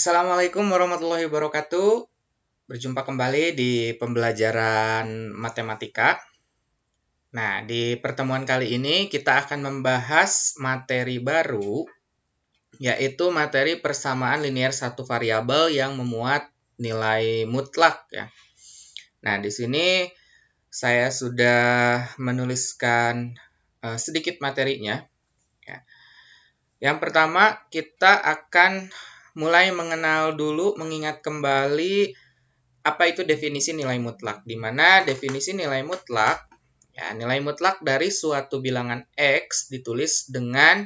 Assalamualaikum warahmatullahi wabarakatuh. Berjumpa kembali di pembelajaran matematika. Nah, di pertemuan kali ini kita akan membahas materi baru, yaitu materi persamaan linear satu variabel yang memuat nilai mutlak ya. Nah, di sini saya sudah menuliskan sedikit materinya ya. Yang pertama, kita akan mulai mengenal dulu, mengingat kembali apa itu definisi nilai mutlak? Di mana definisi nilai mutlak, ya nilai mutlak dari suatu bilangan X ditulis dengan,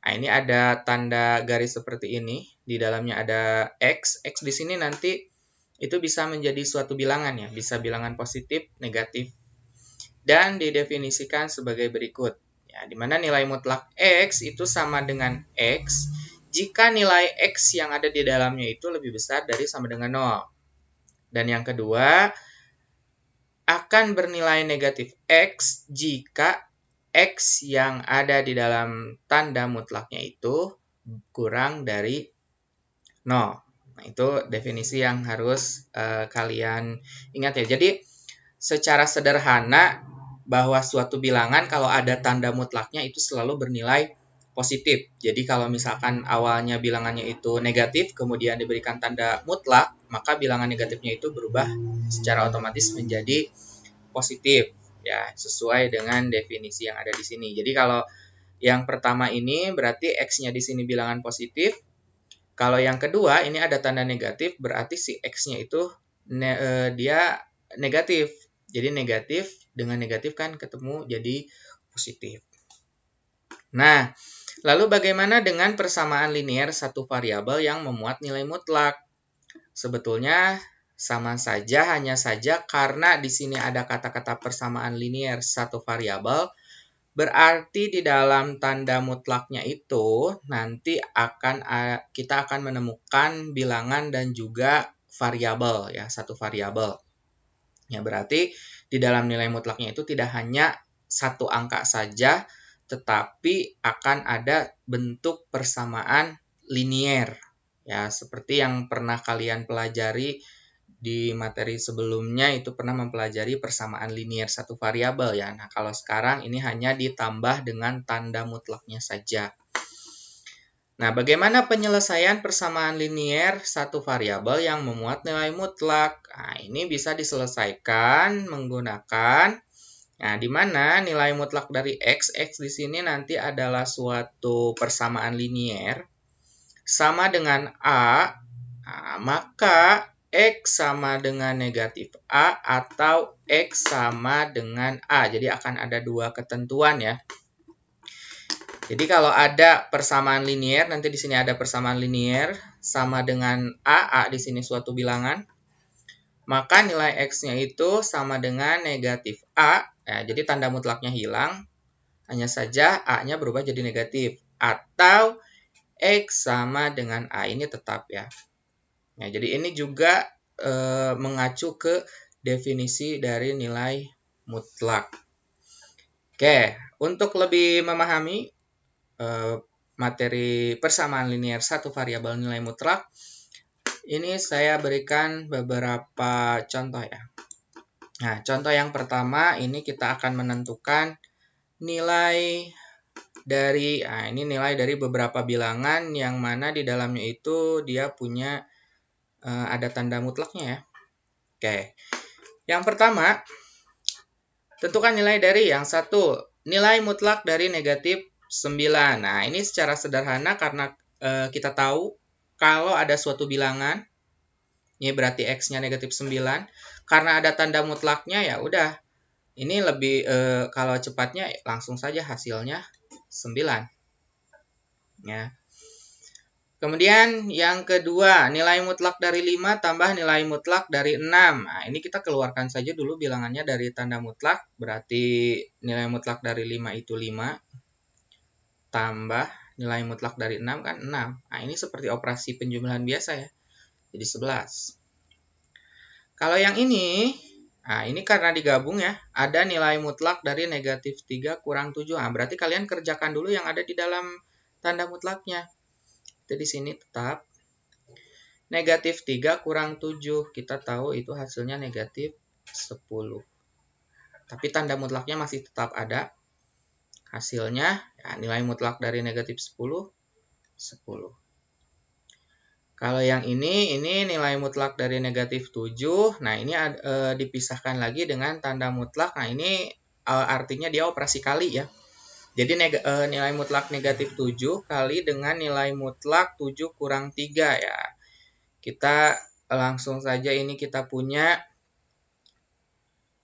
nah ini ada tanda garis seperti ini, di dalamnya ada X. X di sini nanti itu bisa menjadi suatu bilangan ya, bisa bilangan positif, negatif, dan didefinisikan sebagai berikut. Ya, di mana nilai mutlak X itu sama dengan X jika nilai X yang ada di dalamnya itu lebih besar dari sama dengan 0. Dan yang kedua, akan bernilai negatif X jika X yang ada di dalam tanda mutlaknya itu kurang dari 0. Nah, itu definisi yang harus kalian ingat ya. Jadi, secara sederhana, bahwa suatu bilangan kalau ada tanda mutlaknya itu selalu bernilai positif. Jadi kalau misalkan awalnya bilangannya itu negatif, kemudian diberikan tanda mutlak, maka bilangan negatifnya itu berubah secara otomatis menjadi positif. Ya, sesuai dengan definisi yang ada di sini. Jadi kalau yang pertama ini berarti X-nya di sini bilangan positif. Kalau yang kedua ini ada tanda negatif, berarti si X-nya itu dia negatif. Jadi negatif dengan negatif kan ketemu jadi positif. Nah, lalu bagaimana dengan persamaan linear satu variabel yang memuat nilai mutlak? Sebetulnya sama saja, hanya saja karena di sini ada kata-kata persamaan linear satu variabel, berarti di dalam tanda mutlaknya itu nanti kita akan menemukan bilangan dan juga variabel ya, satu variabel. Ya, berarti di dalam nilai mutlaknya itu tidak hanya satu angka saja, tetapi akan ada bentuk persamaan linier. Ya, seperti yang pernah kalian pelajari di materi sebelumnya itu pernah mempelajari persamaan linier satu variabel ya. Nah, kalau sekarang ini hanya ditambah dengan tanda mutlaknya saja. Nah, bagaimana penyelesaian persamaan linier satu variabel yang memuat nilai mutlak? Nah, ini bisa diselesaikan menggunakan, nah, di mana nilai mutlak dari X di sini nanti adalah suatu persamaan linier sama dengan A, nah, maka X sama dengan negatif A atau X sama dengan A. Jadi akan ada dua ketentuan ya. Jadi kalau ada persamaan linier, nanti di sini ada persamaan linier sama dengan A di sini suatu bilangan, maka nilai X-nya itu sama dengan negatif A. Ya, jadi tanda mutlaknya hilang, hanya saja A-nya berubah jadi negatif. Atau X sama dengan A, ini tetap ya. Nah, jadi ini juga mengacu ke definisi dari nilai mutlak. Oke, untuk lebih memahami materi persamaan linear satu variabel nilai mutlak, ini saya berikan beberapa contoh ya. Nah, contoh yang pertama ini kita akan menentukan nilai dari, nah ini nilai dari beberapa bilangan yang mana di dalamnya itu dia punya ada tanda mutlaknya ya. Oke, yang pertama tentukan nilai dari yang satu, nilai mutlak dari negatif 9. Nah, ini secara sederhana karena kita tahu kalau ada suatu bilangan, ini berarti X-nya negatif 9. Karena ada tanda mutlaknya, ya udah. Ini lebih, kalau cepatnya langsung saja hasilnya 9. Ya. Kemudian yang kedua, nilai mutlak dari 5 tambah nilai mutlak dari 6. Nah, ini kita keluarkan saja dulu bilangannya dari tanda mutlak. Berarti nilai mutlak dari 5 itu 5. Tambah nilai mutlak dari 6 kan 6. Nah, ini seperti operasi penjumlahan biasa ya. Jadi 11. Kalau yang ini, nah ini karena digabung ya, ada nilai mutlak dari negatif 3 kurang 7. Nah, berarti kalian kerjakan dulu yang ada di dalam tanda mutlaknya. Itu di sini tetap. Negatif 3 kurang 7. Kita tahu itu hasilnya negatif 10. Tapi tanda mutlaknya masih tetap ada. Hasilnya, ya, nilai mutlak dari negatif 10, 10. Kalau yang ini nilai mutlak dari negatif 7. Nah, ini dipisahkan lagi dengan tanda mutlak. Nah, ini artinya dia operasi kali ya. Jadi nilai mutlak negatif 7 kali dengan nilai mutlak 7 kurang 3 ya. Kita langsung saja ini kita punya,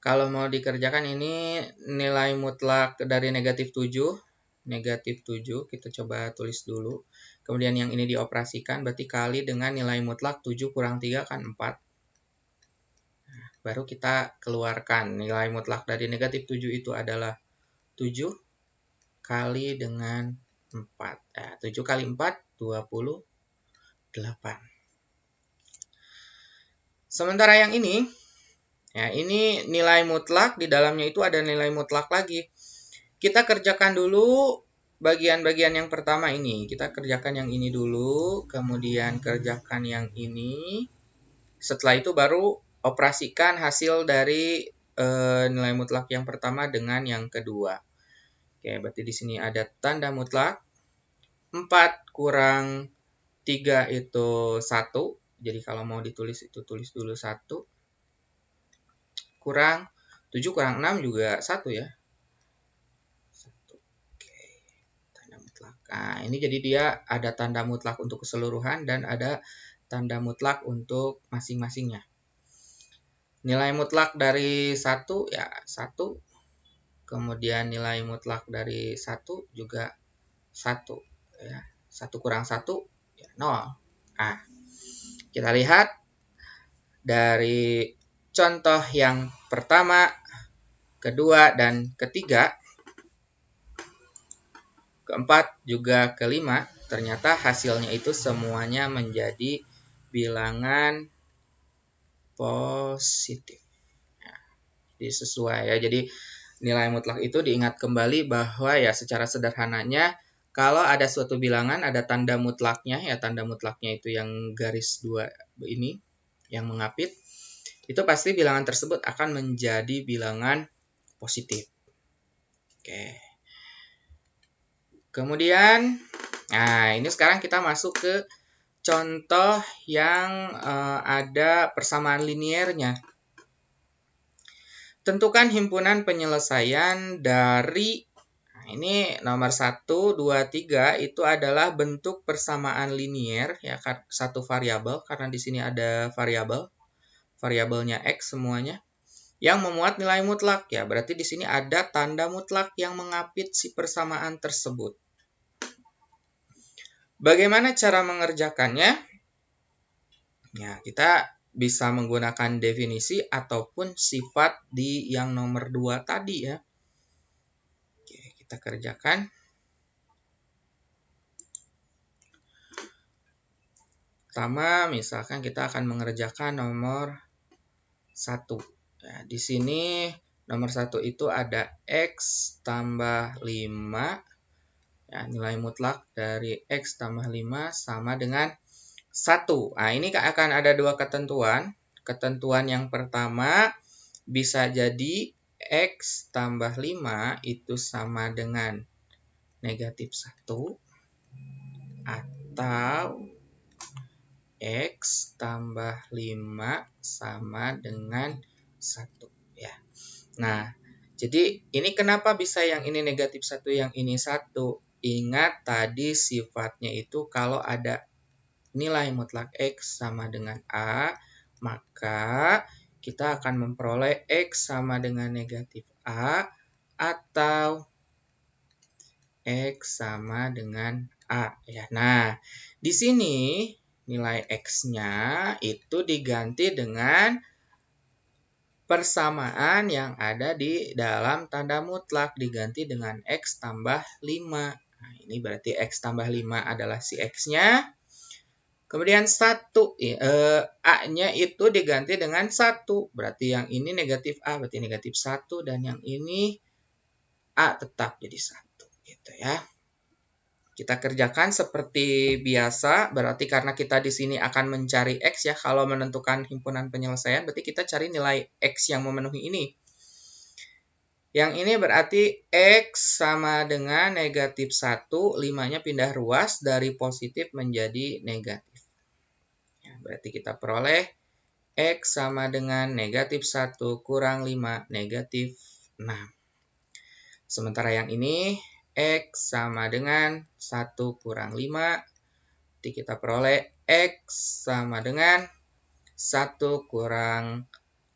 kalau mau dikerjakan ini nilai mutlak dari negatif 7. Negatif 7, kita coba tulis dulu. Kemudian yang ini dioperasikan, berarti kali dengan nilai mutlak 7 kurang 3 kan 4. Nah, baru kita keluarkan nilai mutlak dari negatif 7 itu adalah 7 kali dengan 4. 7 kali 4, 28. Sementara yang ini, ya ini nilai mutlak, di dalamnya itu ada nilai mutlak lagi. Kita kerjakan dulu bagian-bagian yang pertama ini. Kita kerjakan yang ini dulu, kemudian kerjakan yang ini. Setelah itu baru operasikan hasil dari nilai mutlak yang pertama dengan yang kedua. Oke, berarti di sini ada tanda mutlak. 4 kurang 3 itu 1. Jadi kalau mau ditulis itu tulis dulu 1. Kurang 7 kurang 6 juga 1 ya. 1. Oke, tanda mutlak. Nah, ini jadi dia ada tanda mutlak untuk keseluruhan dan ada tanda mutlak untuk masing-masingnya. Nilai mutlak dari 1 ya 1. Kemudian nilai mutlak dari 1 juga 1 ya. 1 kurang 1 ya 0. Nah, kita lihat dari contoh yang pertama, kedua, dan ketiga, keempat juga kelima, ternyata hasilnya itu semuanya menjadi bilangan positif. Nah, jadi sesuai ya. Jadi nilai mutlak itu diingat kembali bahwa ya secara sederhananya, kalau ada suatu bilangan ada tanda mutlaknya, ya tanda mutlaknya itu yang garis 2 ini, yang mengapit, itu pasti bilangan tersebut akan menjadi bilangan positif. Oke. Kemudian, nah ini sekarang kita masuk ke contoh yang ada persamaan liniernya. Tentukan himpunan penyelesaian dari, nah ini nomor 1, 2, 3 itu adalah bentuk persamaan linier ya, satu variabel karena di sini ada variabelnya X semuanya yang memuat nilai mutlak ya. Berarti di sini ada tanda mutlak yang mengapit si persamaan tersebut. Bagaimana cara mengerjakannya? Ya, kita bisa menggunakan definisi ataupun sifat di yang nomor 2 tadi ya. Oke, kita kerjakan. Pertama, misalkan kita akan mengerjakan nomor 1. Ya, di sini nomor 1 itu ada X tambah 5. Ya, nilai mutlak dari X tambah 5 sama dengan 1. Nah, ini akan ada dua ketentuan. Ketentuan yang pertama, bisa jadi X tambah 5 itu sama dengan negatif 1. Atau X tambah 5 sama dengan 1. Ya. Nah, jadi ini kenapa bisa yang ini negatif 1, yang ini 1? Ingat tadi sifatnya itu kalau ada nilai mutlak X sama dengan A, maka kita akan memperoleh X sama dengan negatif A atau X sama dengan A. Ya. Nah, di sini nilai X-nya itu diganti dengan persamaan yang ada di dalam tanda mutlak, diganti dengan X tambah 5. Nah, ini berarti X tambah 5 adalah si X-nya. Kemudian 1, A-nya itu diganti dengan 1. Berarti yang ini negatif A, berarti negatif 1. Dan yang ini A tetap jadi 1. Gitu ya. Kita kerjakan seperti biasa, berarti karena kita di sini akan mencari X ya, kalau menentukan himpunan penyelesaian, berarti kita cari nilai X yang memenuhi ini. Yang ini berarti X sama dengan negatif 1, 5-nya pindah ruas dari positif menjadi negatif. Ya, berarti kita peroleh X sama dengan negatif 1 kurang 5, negatif 6. Sementara yang ini, X sama dengan 1 kurang 5, jadi kita peroleh X sama dengan 1 kurang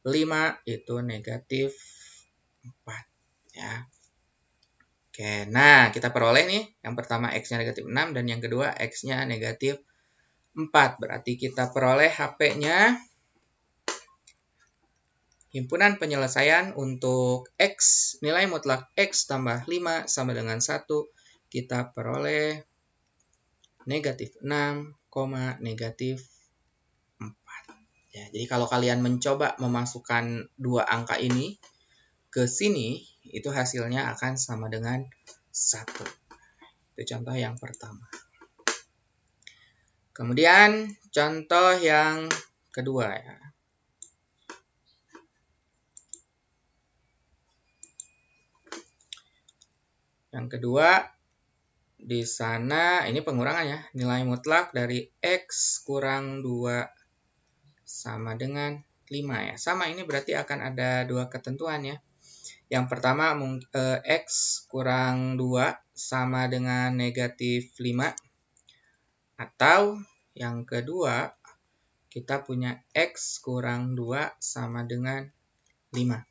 5, itu negatif 4. Ya. Oke, nah kita peroleh nih, yang pertama X-nya negatif 6, dan yang kedua X-nya negatif 4. Berarti kita peroleh HP-nya, himpunan penyelesaian untuk X, nilai mutlak X tambah 5 sama dengan 1, kita peroleh negatif 6, negatif 4. Ya, jadi kalau kalian mencoba memasukkan dua angka ini ke sini, itu hasilnya akan sama dengan 1. Itu contoh yang pertama. Kemudian contoh yang kedua ya. Yang kedua, di sana ini pengurangan ya. Nilai mutlak dari X kurang 2 sama dengan 5 ya. Sama, ini berarti akan ada dua ketentuan ya. Yang pertama, X kurang 2 sama dengan negatif 5. Atau yang kedua, kita punya X kurang 2 sama dengan 5.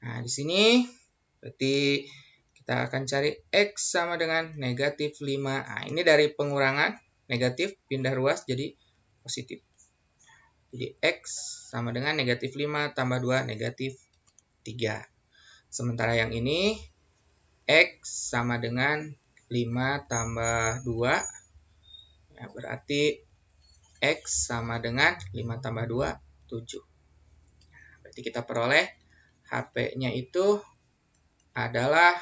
Nah, di sini berarti kita akan cari X sama dengan negatif 5. Nah, ini dari pengurangan negatif pindah ruas jadi positif. Jadi X sama dengan negatif 5 tambah 2 negatif 3. Sementara yang ini X sama dengan 5 tambah 2. Ya, berarti X sama dengan 5 tambah 2, 7. Nah, berarti kita peroleh HP-nya itu adalah,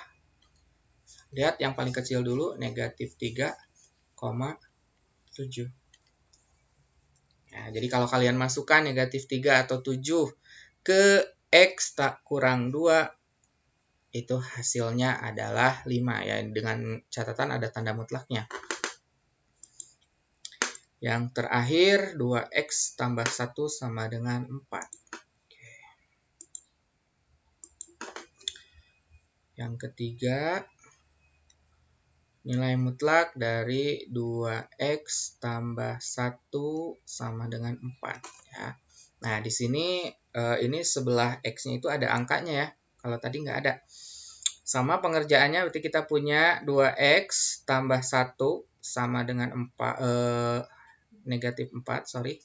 lihat yang paling kecil dulu, negatif 3,7. Ya, jadi kalau kalian masukkan negatif 3 atau 7 ke X tak kurang 2, itu hasilnya adalah 5 ya, dengan catatan ada tanda mutlaknya. Yang terakhir, 2X tambah 1 sama dengan 4. Yang ketiga, nilai mutlak dari 2X tambah 1 sama dengan 4. Ya. Nah, di sini ini sebelah X-nya itu ada angkanya ya. Kalau tadi nggak ada. Sama pengerjaannya, berarti kita punya 2X tambah 1 sama dengan 4, negatif 4, sorry.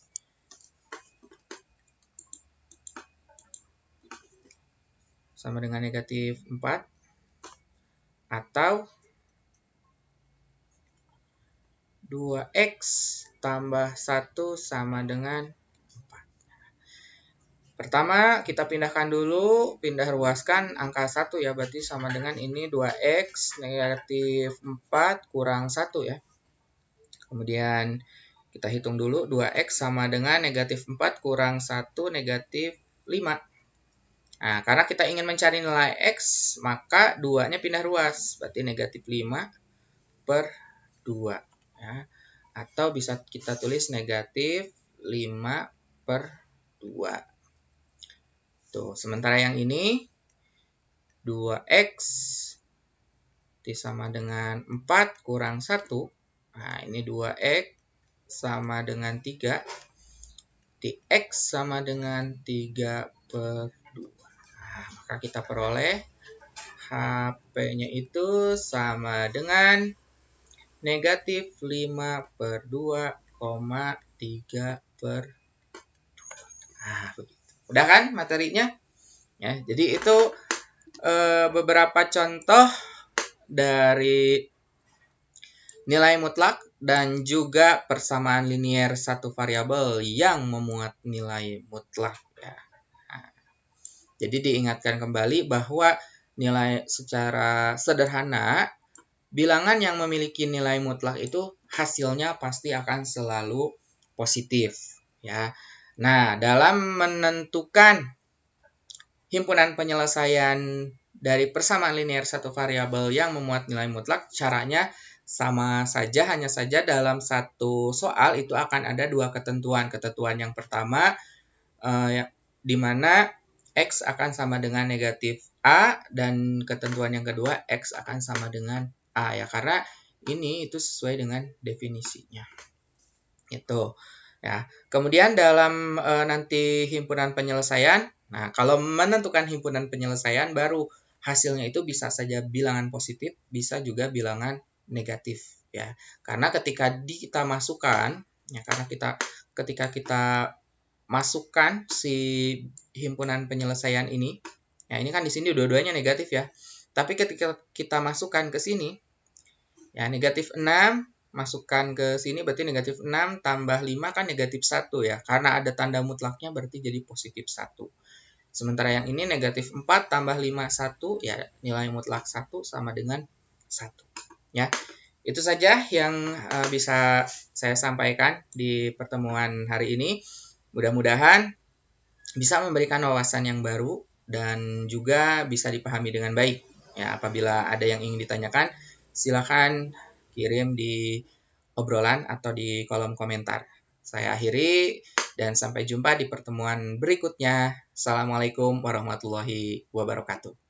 Sama dengan negatif 4. Atau 2X tambah 1 sama dengan 4. Pertama, kita pindahkan dulu, pindah ruaskan angka 1 ya, berarti sama dengan ini 2X negatif 4 kurang 1 ya. Kemudian kita hitung dulu, 2X sama dengan negatif 4 kurang 1 negatif 5. Nah, karena kita ingin mencari nilai X, maka 2-nya pindah ruas, berarti negatif 5 per 2. Ya. Atau bisa kita tulis negatif 5 per 2. Tuh, sementara yang ini 2X sama dengan 4 kurang 1. Nah, ini 2X sama dengan 3. Di X sama dengan 3 per 2. Nah, maka kita peroleh HP-nya itu sama dengan negatif 5 per 2, 3 per 2. Nah, begitu. Udah kan materinya? Ya, jadi itu beberapa contoh dari nilai mutlak dan juga persamaan linier satu variabel yang memuat nilai mutlak. Ya. Nah, jadi diingatkan kembali bahwa nilai secara sederhana bilangan yang memiliki nilai mutlak itu hasilnya pasti akan selalu positif, ya. Nah, dalam menentukan himpunan penyelesaian dari persamaan linear satu variabel yang memuat nilai mutlak, caranya sama saja, hanya saja dalam satu soal itu akan ada dua ketentuan. Ketentuan yang pertama, di mana X akan sama dengan negatif A, dan ketentuan yang kedua, X akan sama dengan A, ya, karena ini itu sesuai dengan definisinya. Itu. Ya. Kemudian dalam nanti himpunan penyelesaian, nah kalau menentukan himpunan penyelesaian baru hasilnya itu bisa saja bilangan positif, bisa juga bilangan negatif, ya. Karena ketika kita masukkan, ya, ketika kita masukkan si himpunan penyelesaian ini, ya ini kan di sini dua-duanya negatif, ya. Tapi ketika kita masukkan ke sini, ya negatif 6 masukkan ke sini berarti negatif 6 tambah 5 kan negatif 1, ya. Karena ada tanda mutlaknya berarti jadi positif 1. Sementara yang ini negatif 4 tambah 5, 1, ya nilai mutlak 1 sama dengan 1. Ya, itu saja yang bisa saya sampaikan di pertemuan hari ini. Mudah-mudahan bisa memberikan wawasan yang baru dan juga bisa dipahami dengan baik. Ya, apabila ada yang ingin ditanyakan, silakan kirim di obrolan atau di kolom komentar. Saya akhiri dan sampai jumpa di pertemuan berikutnya. Assalamualaikum warahmatullahi wabarakatuh.